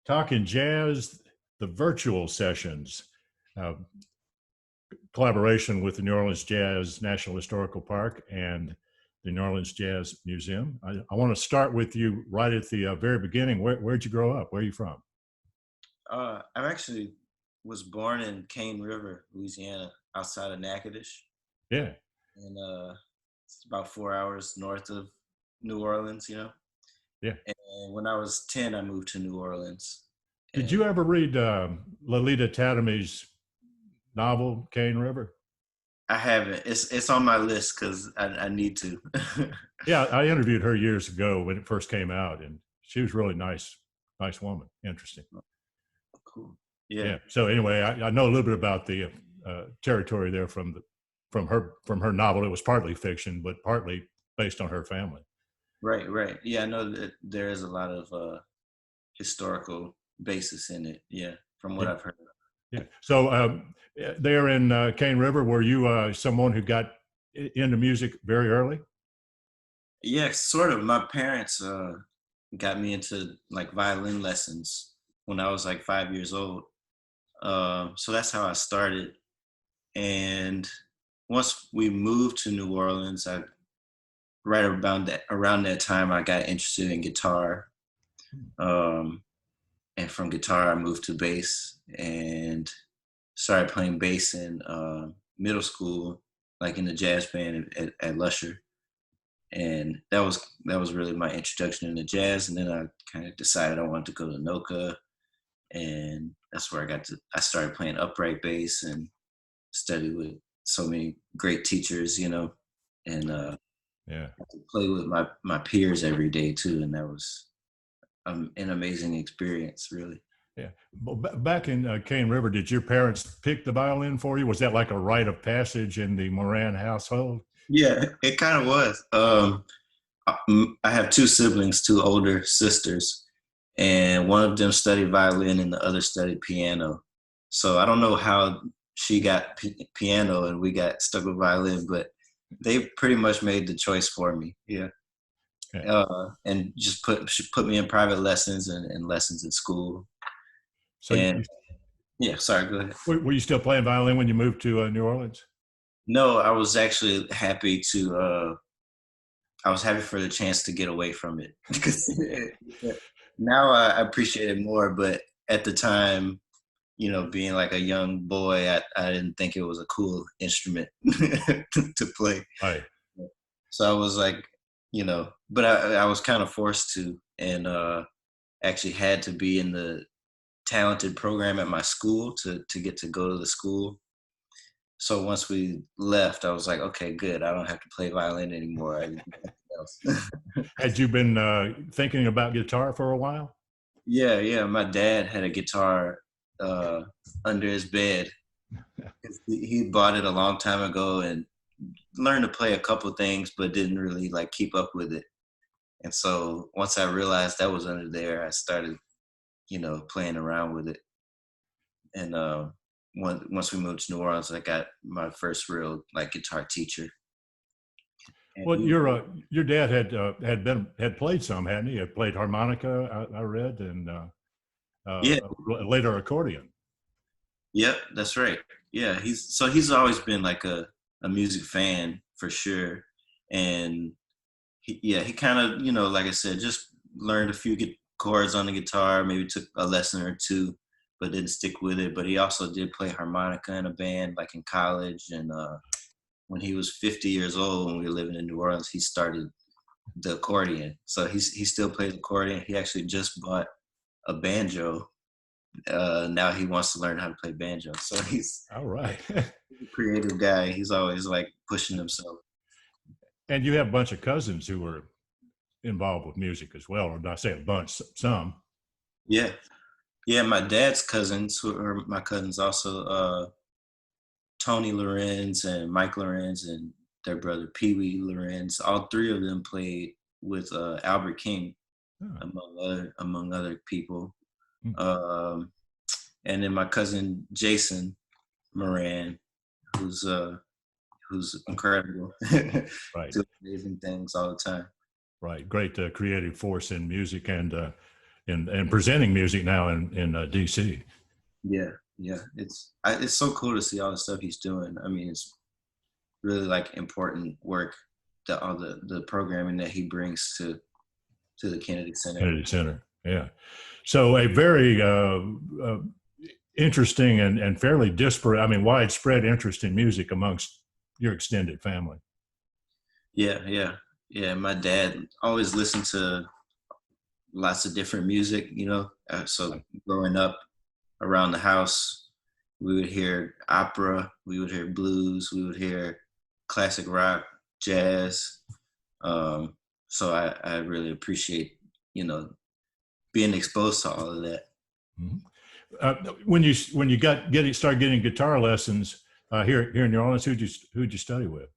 Talkin Jazz, the virtual sessions, uh, collaboration with the New Orleans Jazz National Historical Park and the New Orleans Jazz Museum. I want to start with you right at the very beginning. Where'd you grow up? Where are you from? I actually was born in Cane River, Louisiana, outside of Natchitoches. Yeah. And it's about 4 hours north of New Orleans, you know? Yeah. And when I was 10, I moved to New Orleans. Did you ever read Lolita Tatamy's novel, Cane River? I haven't. It's on my list because I need to. Yeah, I interviewed her years ago when it first came out, and she was really nice woman. Interesting. Cool. Yeah. So anyway, I know a little bit about the territory there from her novel. It was partly fiction, but partly based on her family. Right. Yeah, I know that there is a lot of historical basis in it. Yeah, from what I've heard. Yeah. So there in Cane River, were you someone who got into music very early? Yeah, sort of. My parents got me into like violin lessons when I was like 5 years old. So that's how I started. And once we moved to New Orleans, right around that time, I got interested in guitar. And from guitar, I moved to bass and started playing bass in middle school, like in the jazz band at Lusher. And that was really my introduction into jazz. And then I kind of decided I wanted to go to NOCCCA, and that's where I started playing upright bass and studied with so many great teachers, you know, and play with my peers every day too. And that was an amazing experience, really. Yeah. Back in Cane River, did your parents pick the violin for you? Was that like a rite of passage in the Moran household? Yeah, it kind of was. I have two siblings, two older sisters, and one of them studied violin and the other studied piano. So I don't know how she got piano and we got stuck with violin, but they pretty much made the choice for me. Yeah. Okay. And just put me in private lessons and lessons in school. So yeah, sorry, go ahead. Were you still playing violin when you moved to New Orleans? No, I was actually happy I was happy for the chance to get away from it. Now I appreciate it more, but at the time, you know, being like a young boy, I didn't think it was a cool instrument to play. Right. So I was like, you know, but I was kind of forced to, and actually had to be in the talented program at my school to get to go to the school. So once we left, I was like, okay, good. I don't have to play violin anymore. I can do something else. Had you been thinking about guitar for a while? Yeah. My dad had a guitar under his bed. He bought it a long time ago and learned to play a couple things, but didn't really like keep up with it. And so once I realized that was under there, I started, you know, playing around with it. And once we moved to New Orleans, I got my first real like guitar teacher. And well, your dad had played some, hadn't he? He had played harmonica, I read, and later accordion. Yep, that's right. Yeah, he's always been like a music fan for sure, and he kind of, you know, like I said, just learned a few chords on the guitar, maybe took a lesson or two, but didn't stick with it. But he also did play harmonica in a band like in college, and when he was 50 years old, when we were living in New Orleans, he started the accordion. So he still plays accordion. He actually just bought a banjo. Now he wants to learn how to play banjo. So he's all right. A creative guy. He's always like pushing himself. And you have a bunch of cousins who were involved with music as well, or did I say a bunch? Some. Yeah. My dad's cousins, who are my cousins, also Tony Lorenz and Mike Lorenz and their brother Pee Wee Lorenz. All three of them played with Albert King, among other people. and then my cousin Jason Moran, who's incredible, Right. doing amazing things all the time. Right. Great creative force in music and presenting music now in DC. Yeah, yeah. It's so cool to see all the stuff he's doing. I mean, it's really like important work, all the programming that he brings to the Kennedy Center. Kennedy Center. Yeah. So a very interesting and fairly disparate, I mean, widespread interest in music amongst your extended family. Yeah, yeah, yeah. My dad always listened to lots of different music, you know. So growing up around the house, we would hear opera, we would hear blues, we would hear classic rock, jazz. So I really appreciate, you know, being exposed to all of that. Mm-hmm. When you started getting guitar lessons here in New Orleans, who'd you study with?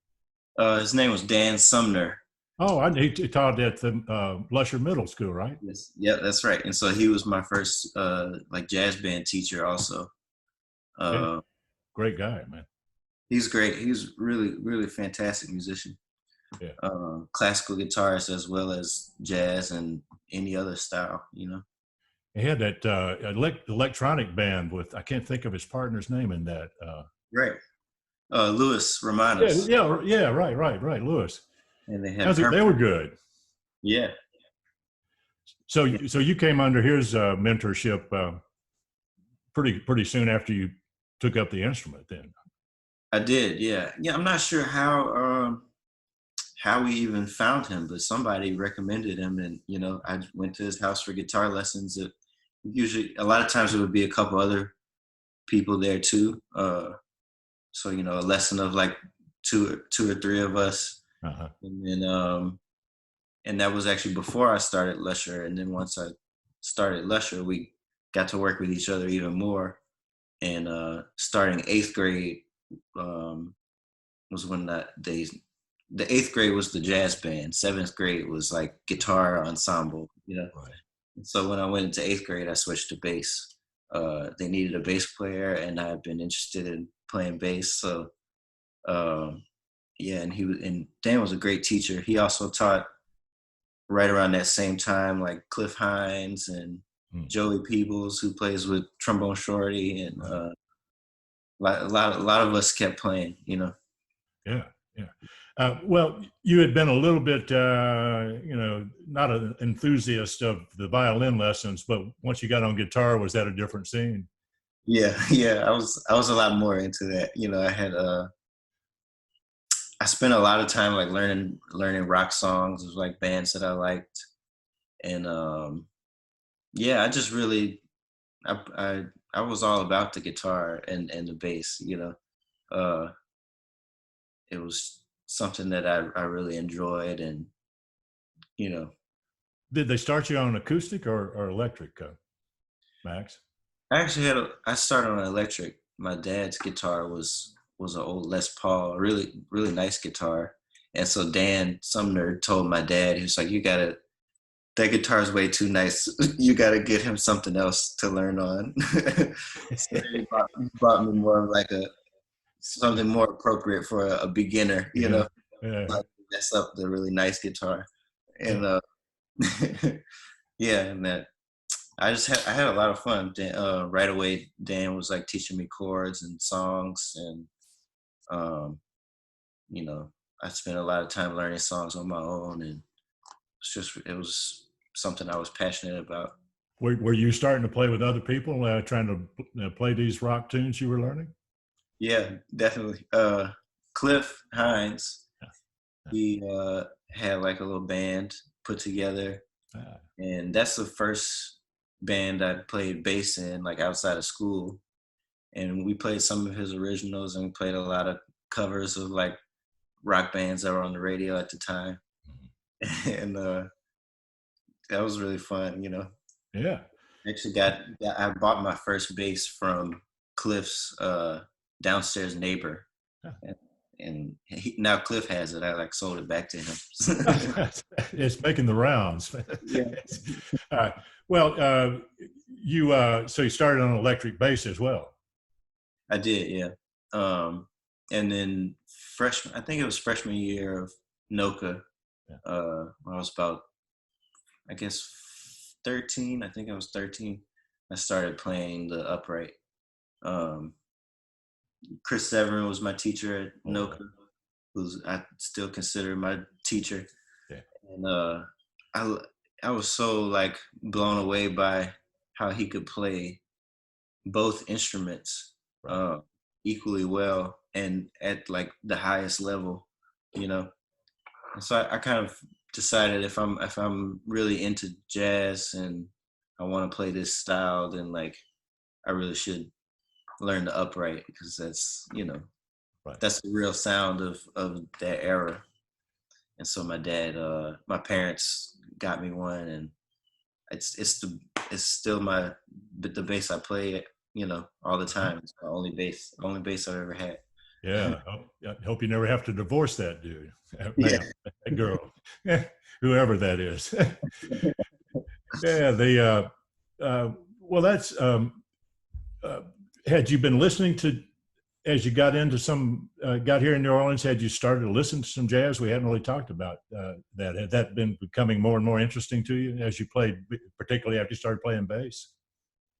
His name was Dan Sumner. Oh, he taught at the Lusher Middle School, right? Yes, yeah, that's right. And so he was my first like jazz band teacher also. Yeah. Great guy, man. He's great. He's really, really fantastic musician. Yeah. Classical guitarist as well as jazz and any other style, you know. He had that electronic band with, I can't think of his partner's name in that. Right. Louis Romanos. Yeah, right, Louis. And they had they were good. Yeah. So you came under his mentorship pretty soon after you took up the instrument then. I did, yeah. Yeah, I'm not sure how we even found him, but somebody recommended him, and you know, I went to his house for guitar lessons. Usually, a lot of times, it would be a couple other people there too. So you know, a lesson of like two or three of us, and then and that was actually before I started Lusher. And then once I started Lusher, we got to work with each other even more. And starting 8th grade was when the 8th grade was the jazz band. 7th grade was like guitar ensemble, you know. Right. So when I went into 8th grade, I switched to bass. They needed a bass player, and I had been interested in playing bass. So yeah, and Dan was a great teacher. He also taught right around that same time, like Cliff Hines and Joey Peebles, who plays with Trombone Shorty, and a lot of us kept playing, you know. Yeah. Well, you had been a little bit, you know, not an enthusiast of the violin lessons, but once you got on guitar, was that a different scene? Yeah, I was a lot more into that. You know, I spent a lot of time like learning rock songs of like bands that I liked, and yeah, I just really I was all about the guitar and the bass. You know, it was something that I really enjoyed, and you know. Did they start you on acoustic or electric, Max? I started on electric. My dad's guitar was an old Les Paul, really, really nice guitar. And so Dan Sumner told my dad, he was like, that guitar's way too nice. You got to get him something else to learn on. So he brought me more of like something more appropriate for a beginner, you know, like mess up the really nice guitar. And yeah, and that I had a lot of fun. Right away, Dan was like teaching me chords and songs, and you know, I spent a lot of time learning songs on my own, and it was something I was passionate about. Were you starting to play with other people, trying to play these rock tunes you were learning? Yeah, definitely. Cliff Hines, he had like a little band put together, and that's the first band I played bass in, like outside of school. And we played some of his originals, and we played a lot of covers of like rock bands that were on the radio at the time. And that was really fun, you know. Yeah. Actually I bought my first bass from Cliff's downstairs neighbor. and now Cliff has it. I like sold it back to him. It's making the rounds. Yeah. Well, so you started on electric bass as well. I did, yeah. And then I think it was freshman year of NOCCCA. Yeah. When I was about, I guess, 13. I think I was 13. I started playing the upright. Chris Severin was my teacher at NOCCCA, who's I still consider my teacher. Yeah. And I was so like blown away by how he could play both instruments equally well and at like the highest level, you know. And so I kind of decided if I'm really into jazz and I want to play this style, then like I really should learn the upright, because that's, you know, that's the real sound of that era. And so my parents got me one, and it's still the bass I play, you know, all the time. It's my only bass I've ever had. Yeah, I hope you never have to divorce that dude. Yeah. That girl, whoever that is. Yeah, well, that's, had you been listening to, as you got here in New Orleans, had you started to listen to some jazz? We hadn't really talked about that. Had that been becoming more and more interesting to you as you played, particularly after you started playing bass?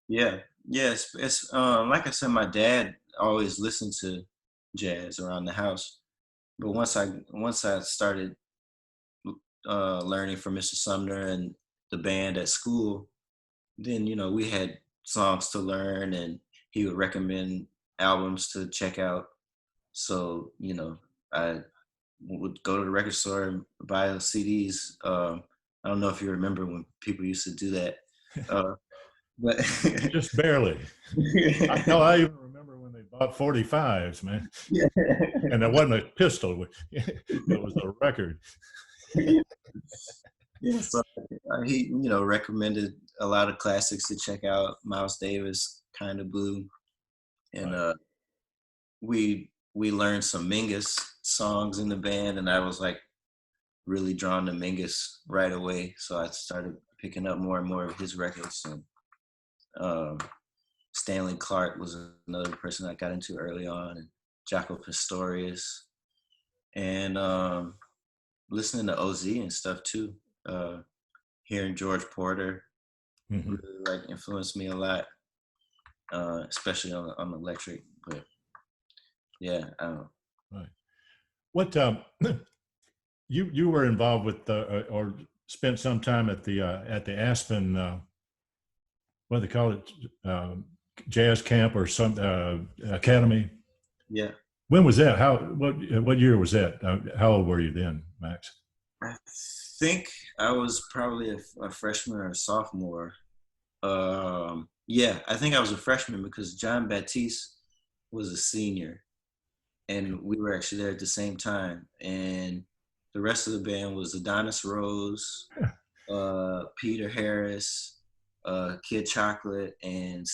Yeah, yes. It's like I said, my dad always listened to jazz around the house, but once I started learning from Mr. Sumner and the band at school, then, you know, we had songs to learn, and he would recommend albums to check out. So, you know, I would go to the record store and buy CDs. I don't know if you remember when people used to do that. But just barely. I even remember when they bought 45s, man. Yeah. And it wasn't a pistol; it was a record. Yeah, so he, you know, recommended a lot of classics to check out. Miles Davis, Kind of Blue, and we learned some Mingus songs in the band, and I was like really drawn to Mingus right away. So I started picking up more and more of his records, and Stanley Clarke was another person I got into early on, and Jaco Pastorius, and listening to OZ and stuff too. Hearing George Porter really like influenced me a lot, especially on electric. But yeah, I don't know. Right. What you were involved with or spent some time at the Aspen, what do they call it, jazz camp or some academy? Yeah. When was that? What year was that? How old were you then, Max? I think I was probably a freshman or a sophomore. Yeah, I think I was a freshman because John Batiste was a senior, and we were actually there at the same time. And the rest of the band was Adonis Rose, Peter Harris, Kid Chocolate, and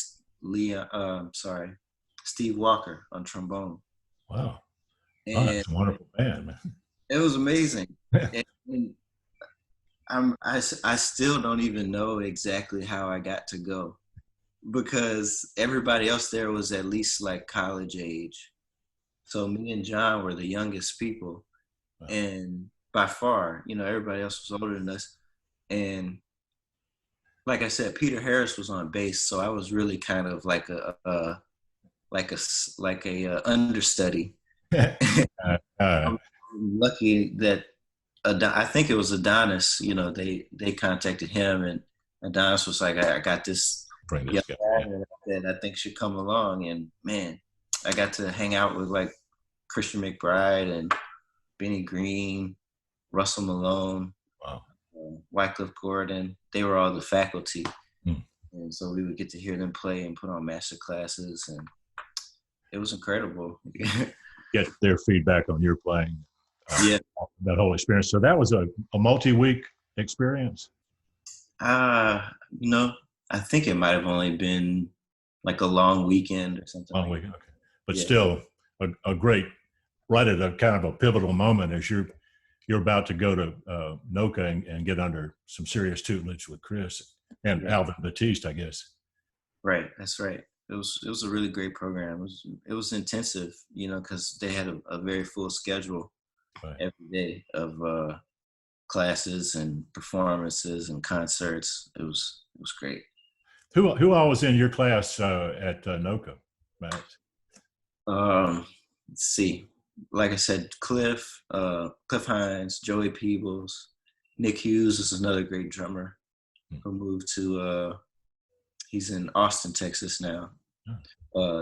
Steve Walker on trombone. Wow. And that's a wonderful band, man. It was amazing. And I still don't even know exactly how I got to go, because everybody else there was at least like college age. So me and John were the youngest people. Wow. And by far, you know, everybody else was older than us. And like I said, Peter Harris was on bass, so I was really kind of like a understudy. I'm lucky that I think it was Adonis. You know, they contacted him, and Adonis was like, "I got this young guy that I think should come along." And man, I got to hang out with like Christian McBride and Benny Green, Russell Malone, wow, Wycliffe Gordon. They were all the faculty, and so we would get to hear them play and put on master classes, and it was incredible. Get their feedback on your playing. Yeah, that whole experience. So that was a multi-week experience. No, I think it might have only been like a long weekend or something. Long weekend, okay. But still a great right at a kind of a pivotal moment as you're about to go to NOCCCA and get under some serious tutelage with Chris and Alvin Batiste, I guess. Right, that's right. It was a really great program. It was intensive, because they had a very full schedule every day of classes and performances and concerts. It was great. Who all was in your class at NOCCCA, Max? Let's see. Like I said, Cliff Hines, Joey Peebles, Nick Hughes is another great drummer who moved to. He's in Austin, Texas now.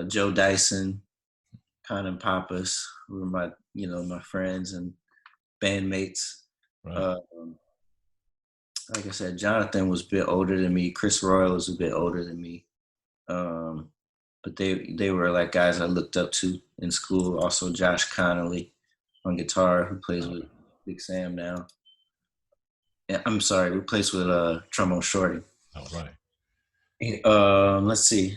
Joe Dyson, Conun Pappas, who are my friends and bandmates. Right. Like I said, Jonathan was a bit older than me. Chris Royal was a bit older than me. But they were like guys I looked up to in school. Also Josh Connolly on guitar, who plays with Big Sam now. I'm sorry, who plays with Trombone Shorty. Oh, right. Let's see.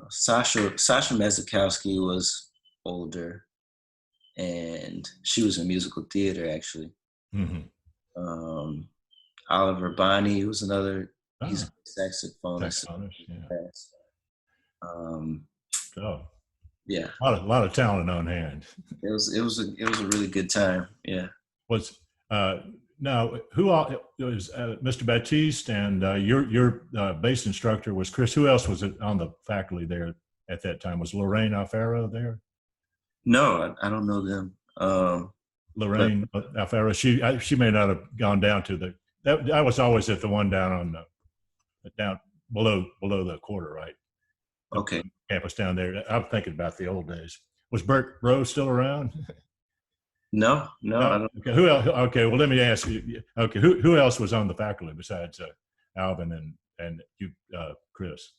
Sasha Mezakowski was older, and she was in musical theater actually. Mm-hmm. Oliver Bonnie was another. He's a saxophonist. Yeah. A lot of talent on hand. It was a really good time. Yeah. Was now who all it was Mr. Batiste and your bass instructor was Chris. Who else was on the faculty there at that time? Was Lorraine Alfaro there? No, I don't know them. Lorraine Alfaro. She may not have gone down to the. I was always at the one down on down below the quarter, right? Okay. Campus down there. I'm thinking about the old days. Was Bert Rowe still around? No. I don't. Okay. Who else? Okay. Well, let me ask you. Okay. Who else was on the faculty besides Alvin and you, Chris?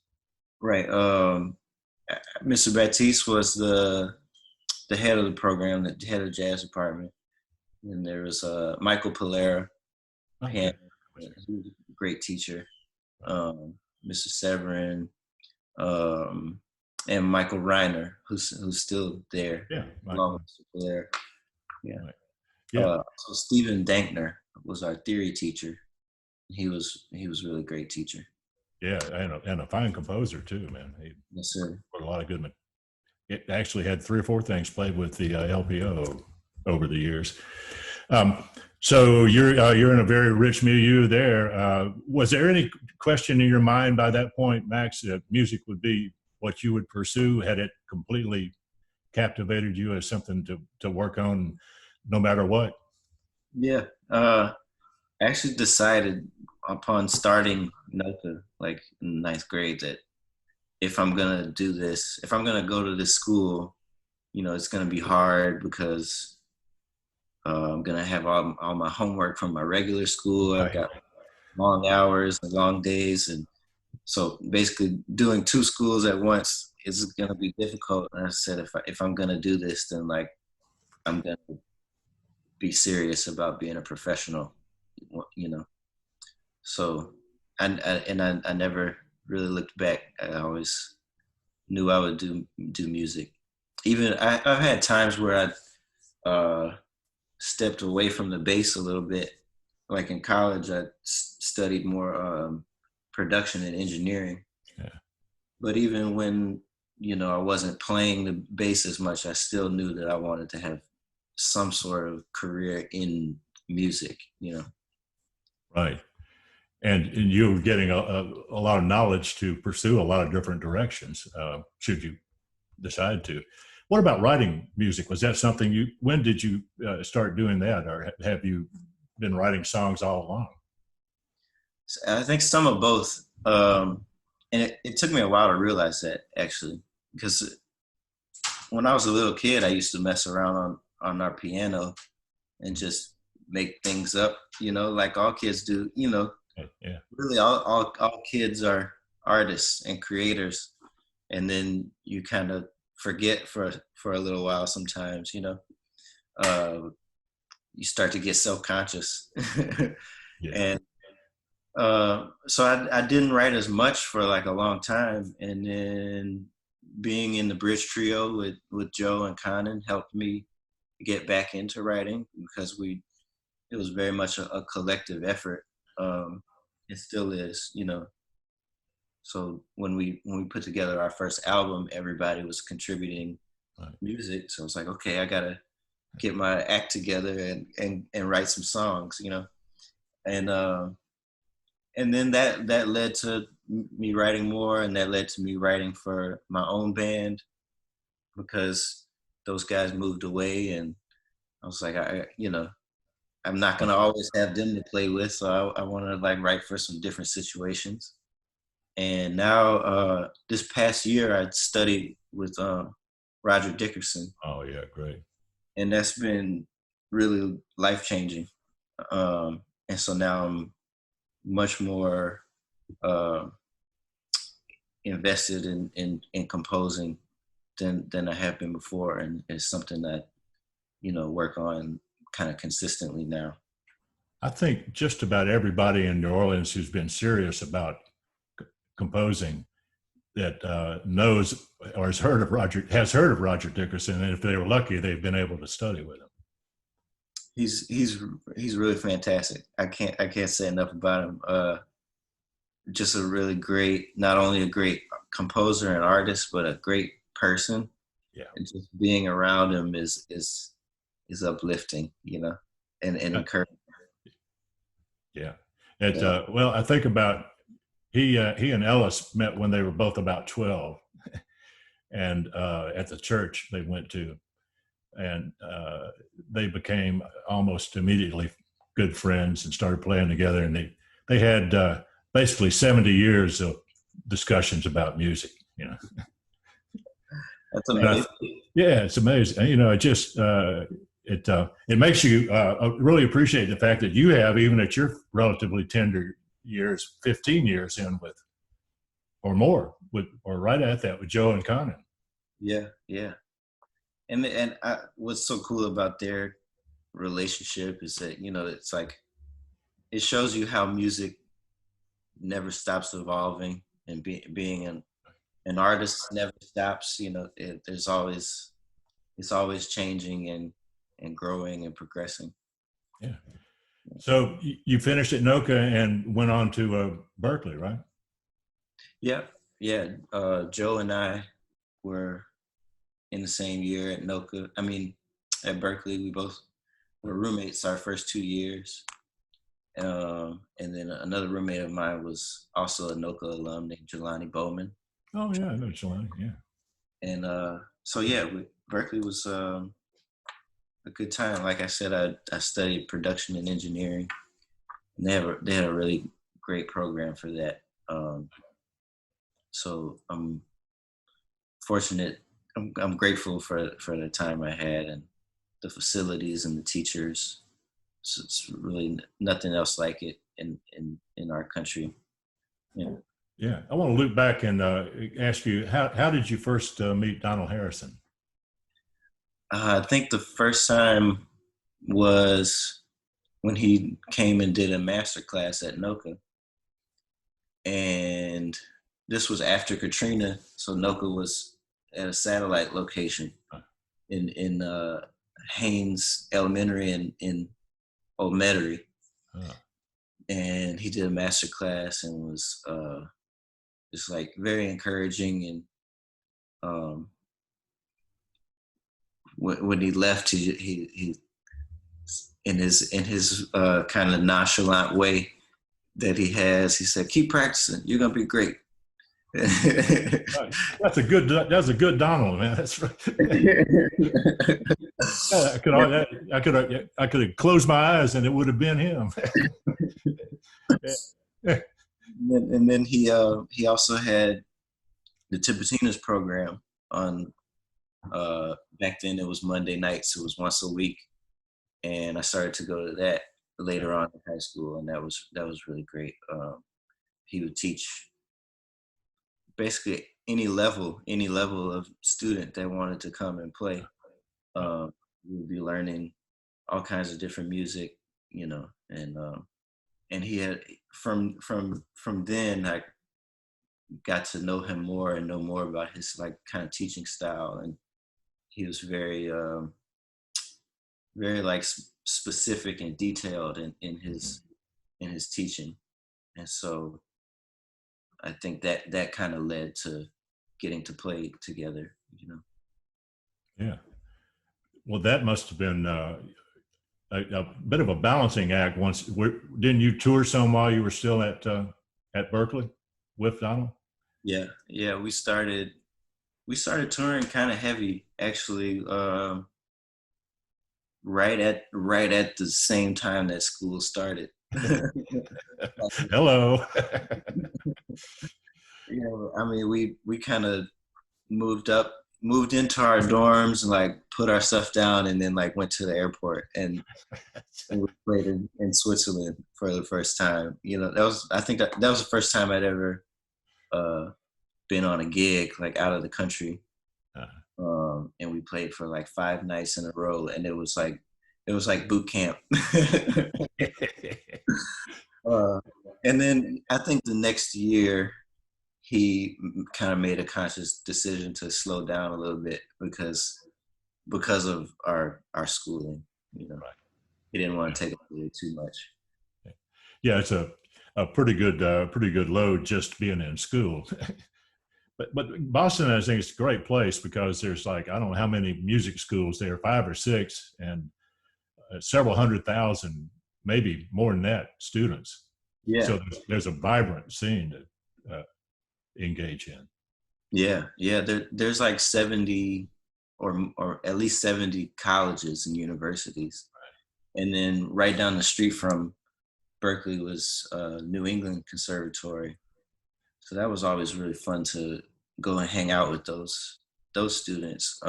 Right. Mr. Batiste was the head of the program, the head of the jazz department, and there was Michael Polera. Okay. He was a great teacher. Mr. Severin, and Michael Reiner, who's still there. Yeah. Along with Polera. Yeah. Right. Yeah. So Stephen Dankner was our theory teacher. He was a really great teacher. Yeah, and a fine composer too, man. Yes, sir. Wrote a lot of good. It actually had 3 or 4 things played with the LPO over the years. So you're in a very rich milieu there. Was there any question in your mind by that point, Max, that music would be what you would pursue? Had it completely captivated you as something to work on no matter what? Yeah. I actually decided upon starting NOCCCA, like in 9th grade, that if I'm going to do this, if I'm going to go to this school, it's going to be hard because I'm going to have all my homework from my regular school. I've got long hours and long days. And so basically doing 2 schools at once is going to be difficult. And I said, if I'm going to do this, then like I'm going to be serious about being a professional, So, I never really looked back. I always knew I would do music. Even I've had times where I stepped away from the bass a little bit. Like in college, I studied more production and engineering. Yeah. But even when I wasn't playing the bass as much, I still knew that I wanted to have some sort of career in music. Right. And you were getting a lot of knowledge to pursue a lot of different directions, should you decide to. What about writing music? Was that something when did you start doing that? Or have you been writing songs all along? I think some of both. And it took me a while to realize that, actually, because when I was a little kid, I used to mess around on our piano and just make things up, like all kids do, Yeah. Really all kids are artists and creators. And then you kind of forget for a little while sometimes, you start to get self-conscious. Yeah. And so I didn't write as much for like a long time. And then being in the bridge trio with Joe and Conun helped me get back into writing, because it was very much a collective effort. It still is, you know. So when we put together our first album, everybody was contributing music. So it's like, okay, I gotta get my act together and write some songs, you know. And then that led to me writing more, and that led to me writing for my own band, because those guys moved away, and I was like, I'm not gonna always have them to play with, so I want to like write for some different situations. And now, this past year, I studied with Roger Dickerson. Oh yeah, great. And that's been really life-changing. And so now I'm much more invested in composing than I have been before, and it's something that, you know, work on kind of consistently now. I think just about everybody in New Orleans who's been serious about composing that knows or has heard of Roger Dickerson, and if they were lucky, they've been able to study with him. He's really fantastic. I can't say enough about him. Just a really great, not only a great composer and artist, but a great person. Yeah. And just being around him is uplifting, you know, and encouraging. Yeah. Well, I think about he and Ellis met when they were both about 12, and at the church they went to, and they became almost immediately good friends and started playing together. And they had basically 70 years of discussions about music, you know. That's amazing. Yeah, it's amazing. You know, it makes you really appreciate the fact that you have, even at your relatively tender years, 15 years in with, or more, or right at that with Joe and Conun. Yeah, yeah. And what's so cool about their relationship is that, you know, it's like, it shows you how music never stops evolving, and being an artist never stops. You know, it's always changing and growing and progressing. Yeah. So you finished at NOCCCA and went on to Berklee, right? Yeah, yeah. Joe and I were in the same year at NOCCCA. I mean, at Berklee, we both were roommates our first 2 years. And then another roommate of mine was also a NOCCCA alum named Jelani Bowman. Oh yeah, I know Jelani. Yeah. And so yeah, Berklee was a good time. Like I said, I studied production and engineering, and they had a really great program for that. So I'm fortunate. I'm grateful for the time I had, and the facilities and the teachers. So it's really nothing else like it in our country. Yeah. Yeah, I want to loop back and ask you, how did you first meet Donald Harrison? I think the first time was when he came and did a master class at NOCCCA. And this was after Katrina, so NOCCCA was at a satellite location in Haynes Elementary in Old Metairie. And he did a master class and was just like very encouraging. And when he left, he in his kind of nonchalant way that he has, he said, "Keep practicing. You're gonna be great." That's a good Donald, man. That's right. I could have closed my eyes and it would have been him. And then he also had the Tipitinas program on. Back then it was Monday nights. It was once a week, and I started to go to that later on in high school, and that was really great. He would teach basically any level of student that wanted to come and play. We would be learning all kinds of different music, you know, and he had from then, like, got to know him more and know more about his like kind of teaching style, and he was very very like specific and detailed in his teaching, and so I think that kind of led to getting to play together, you know. Yeah. Well, that must have been a bit of a balancing act. Didn't you tour some while you were still at Berklee with Donald? Yeah. We started touring kind of heavy, actually, right at the same time that school started. Hello. Yeah, I mean, we kind of moved into our dorms and like put our stuff down, and then like went to the airport and we played in Switzerland for the first time. You know, I think that was the first time I'd ever been on a gig like out of the country. And we played for like 5 nights in a row, and it was like boot camp. And then I think the next year he kind of made a conscious decision to slow down a little bit because of our schooling, you know. Right. He didn't want to take it really too much. Yeah, it's a pretty good load just being in school. But Boston, I think, is a great place because there's like, I don't know how many music schools there, 5 or 6, and several 100,000, maybe more than that, students. Yeah. So there's a vibrant scene to engage in. Yeah. There's like 70 or at least 70 colleges and universities. Right. And then right down the street from Berklee was New England Conservatory. So that was always really fun to go and hang out with those students.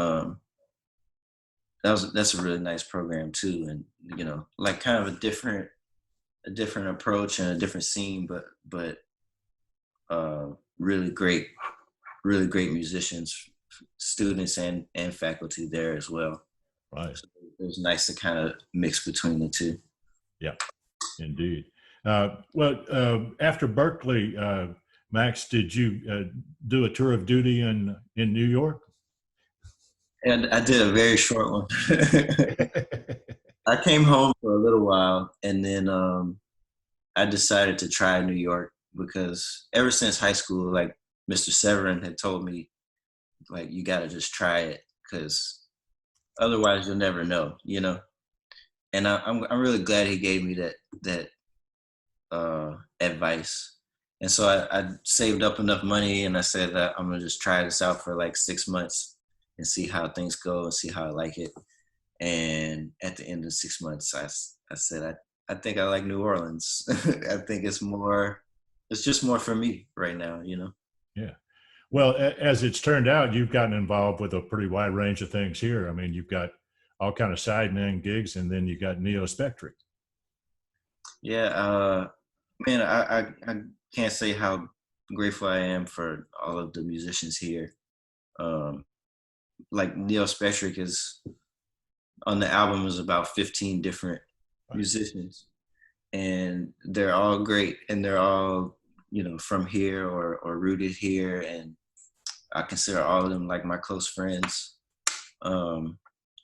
That's a really nice program too, and you know, like kind of a different approach and a different scene, but really great musicians, students and faculty there as well. Right. So it was nice to kind of mix between the two. Yeah, indeed. After Berklee, Max, did you do a tour of duty in New York? And I did a very short one. I came home for a little while, and then I decided to try New York because ever since high school, like Mr. Severin had told me, like, you got to just try it because otherwise you'll never know, you know. And I'm really glad he gave me that advice. And so I saved up enough money, and I said that I'm gonna just try this out for like 6 months and see how things go and see how I like it. And at the end of 6 months, I said, I think I like New Orleans. I think it's just more for me right now, you know? Yeah. Well, as it's turned out, you've gotten involved with a pretty wide range of things here. I mean, you've got all kind of sideman gigs, and then you got Neospectric. Yeah, man, I can't say how grateful I am for all of the musicians here. Like Neospectric is on the album is about 15 different musicians, and they're all great, and they're all, you know, from here or rooted here, and I consider all of them like my close friends.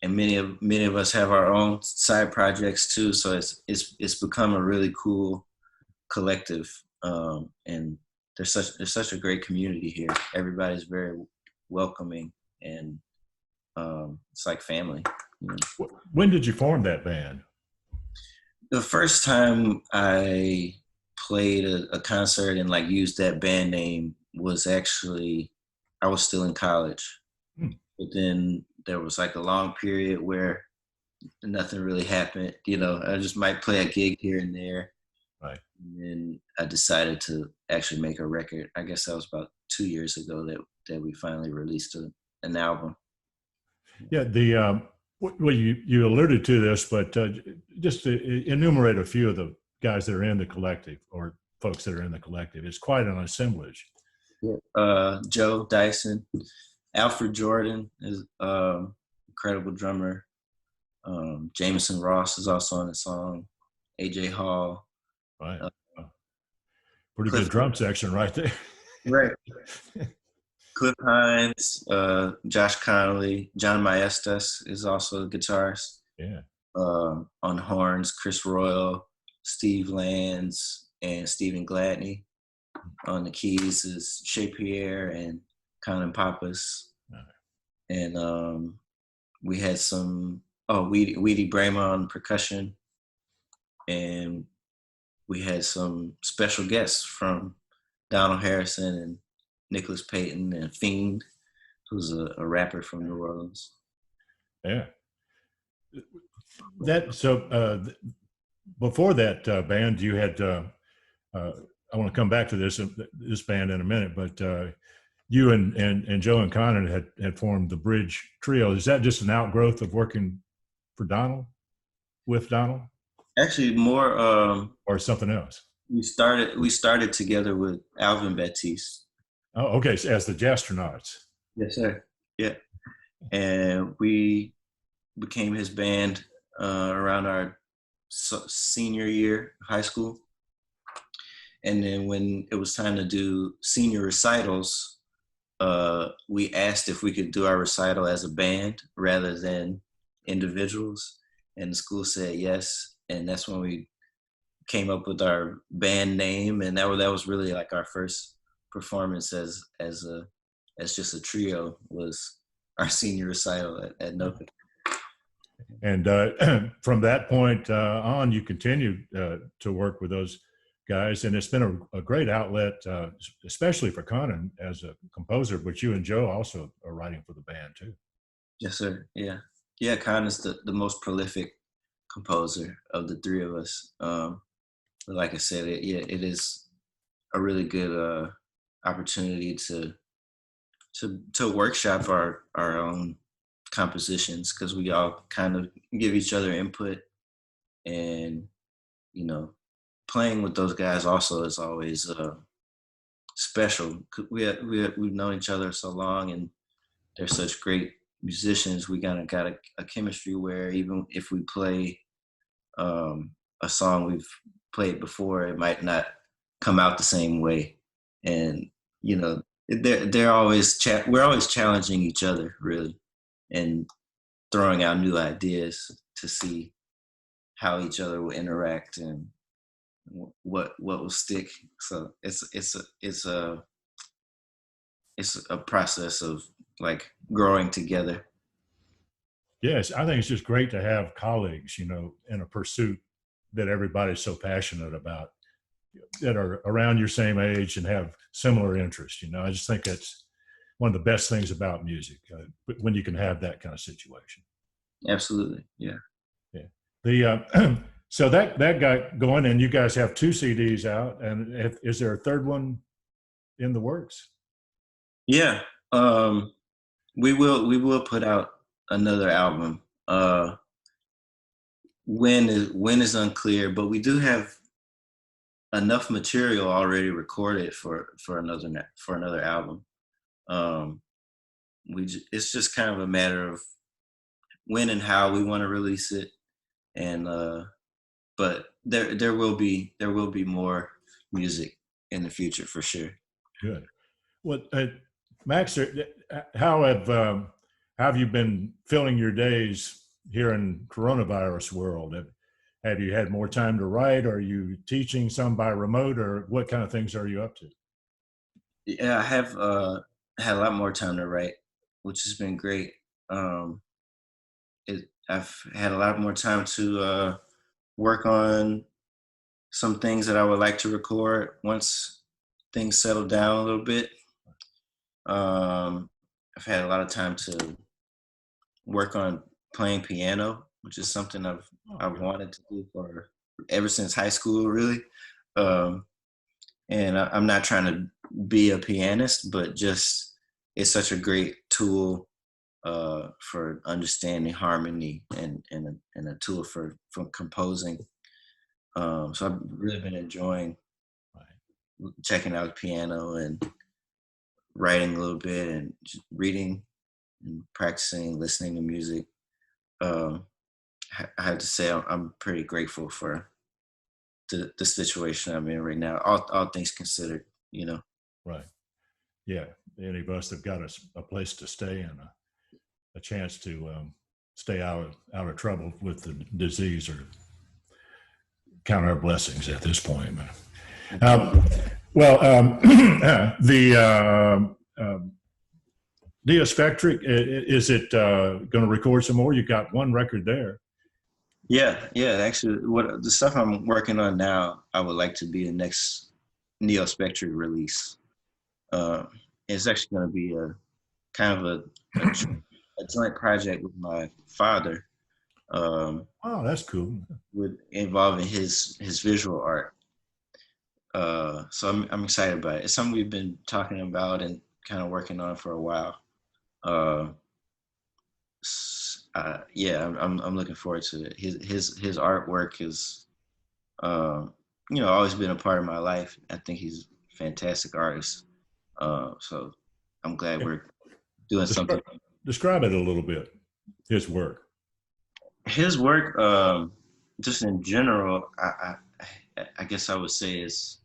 And many of us have our own side projects too, so it's become a really cool collective, and there's such a great community here. Everybody's very welcoming, and it's like family, you know? When did you form that band? The first time I played a concert and like used that band name was actually, I was still in college. But then there was like a long period where nothing really happened. You know, I just might play a gig here and there. Right. And then I decided to actually make a record. I guess that was about 2 years ago that we finally released an album. Yeah, well, you alluded to this, but just to enumerate a few of the guys that are in the collective or folks that are in the collective. It's quite an assemblage. Yeah. Joe Dyson, Alfred Jordan is incredible drummer. Jameson Ross is also on the song. AJ Hall. Right. Pretty good drum section right there. Right. Cliff Hines, Josh Connolly, John Maestas is also a guitarist. Yeah. On horns, Chris Royal, Steve Lands, and Stephen Gladney. On the keys is Shea Pierre and Conun Pappas. And we had some, Weedy Brahma on percussion. And we had some special guests from Donald Harrison and Nicholas Payton and Fiend, who's a rapper from New Orleans. Yeah. Before that band, you had. I want to come back to this band in a minute, but you and Joe and Conun had formed the Bridge Trio. Is that just an outgrowth of working for Donald, with Donald? Actually, more or something else. We started together with Alvin Batiste. Oh, okay. So as the Jazztronauts. Yes, sir. Yeah, and we became his band around our senior year of high school. And then when it was time to do senior recitals, we asked if we could do our recital as a band rather than individuals. And the school said yes. And that's when we came up with our band name. And that was really like our first performance as just a trio, was our senior recital at NOCCCA. And from that point on, you continued to work with those guys, and it's been a great outlet, especially for Conun as a composer, but you and Joe also are writing for the band too. Yes, sir. Yeah. Conun's the most prolific composer of the three of us. But like I said, it is a really good opportunity to workshop our own compositions, because we all kind of give each other input, and playing with those guys also is always special. We've known each other so long, and they're such great musicians. We kind of got a chemistry where even if we play a song we've played before, it might not come out the same way. And we're always challenging each other, really, and throwing out new ideas to see how each other will interact and what will stick. So it's a process of like growing together. Yes, I think it's just great to have colleagues, in a pursuit that everybody's so passionate about, that are around your same age and have similar interests. I just think that's one of the best things about music, when you can have that kind of situation. Absolutely. Yeah. So that got going, and you guys have 2 CDs out, and is there a third one in the works? Yeah. We will put out another album. When is unclear, but we do have enough material already recorded for another album. It's just kind of a matter of when and how we want to release it, and but there will be more music in the future for sure. Good. Well, Max, how have you been filling your days here in coronavirus world? Have you had more time to write? Are you teaching some by remote, or what kind of things are you up to? Yeah, I have had a lot more time to write, which has been great. I've had a lot more time to work on some things that I would like to record once things settle down a little bit. I've had a lot of time to work on playing piano, which is something I've wanted to do ever since high school, really. And I'm not trying to be a pianist, but just it's such a great tool for understanding harmony and a tool for composing. So I've really been enjoying checking out the piano and writing a little bit and just reading and practicing, listening to music. I have to say I'm pretty grateful for the situation I'm in right now, all things considered, Right. yeah, any of us have got a place to stay and a chance to stay out of trouble with the disease or count our blessings at this point. Well, the Neospectric, is it going to record some more? You got one record there. Yeah. Actually, what the stuff I'm working on now, I would like to be the next Neospectric release. It's actually going to be a kind of a joint project with my father. Oh, that's cool. With involving his visual art. So I'm excited about it. It's something we've been talking about and kind of working on for a while. Yeah, I'm looking forward to it. His artwork is, always been a part of my life. I think he's a fantastic artist. So I'm glad we're doing something. Describe it a little bit. His work. His work, just in general, I guess I would say is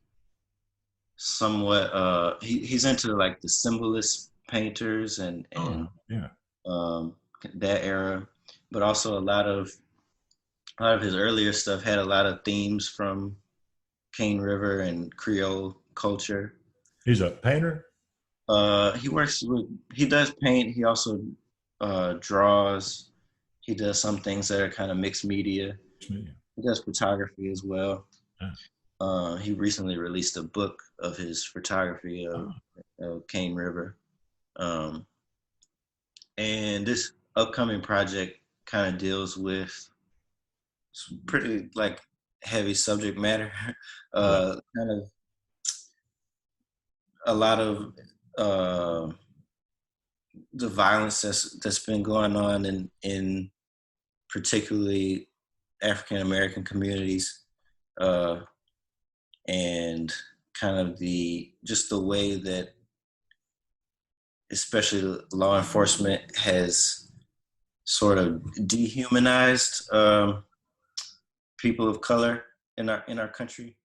somewhat. He's into like the symbolist painters and that era, but also a lot of his earlier stuff had a lot of themes from Cane River and Creole culture. He's a painter? He does paint. He also draws. He does some things that are kind of mixed media. He does photography as well. Yeah. He recently released a book of his photography of Cane River. And this upcoming project kind of deals with some pretty like heavy subject matter. Kind of a lot of the violence that's been going on in particularly African American communities, and kind of the way that especially law enforcement has sort of dehumanized people of color in our country.